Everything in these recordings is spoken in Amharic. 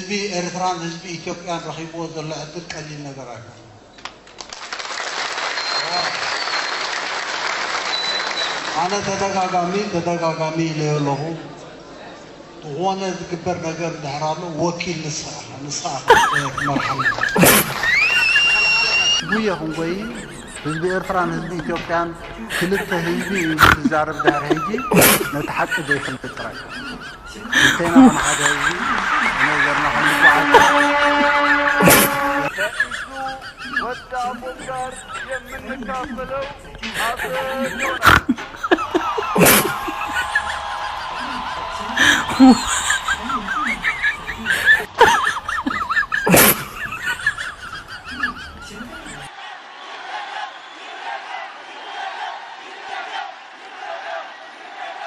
ህዝቢ ኤርትራን ህዝቢ ኢትዮጵያን ረኺብዎ ዘሎ ዕድል ቀሊል ነገር አይደለም አነ ተደጋጋሚ ለለሁ ሆነ ዝግበር ነገር ድሕራሉ ወኪል ንስሓ መርሐም ጉየኹም ወይ ህዝቢ ኤርትራን ህዝቢ ኢትዮጵያን ክልተ ህዝቢ ዝዛረብ ዳር ሄጂ ነቲ ሓቂ ዘይፍልጥ ጥራይ እንተና ከም ሓደ ህዝቢ ነገርና ወጣቦም ጋር የምንካፈለው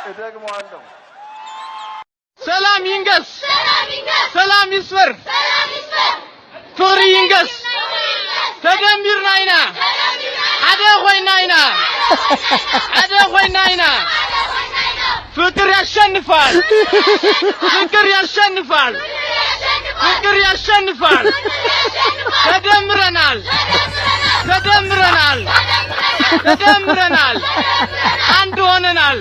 እደግመዋለሁ ሰላም ይንገስ ሰላም ይስፈር ፍቅሪ ይንገስ ተደምርና ኢና ሓደ ኮይና ኢና ፍቅር ያሸንፋል ተደምረናል አንድ ሆነናል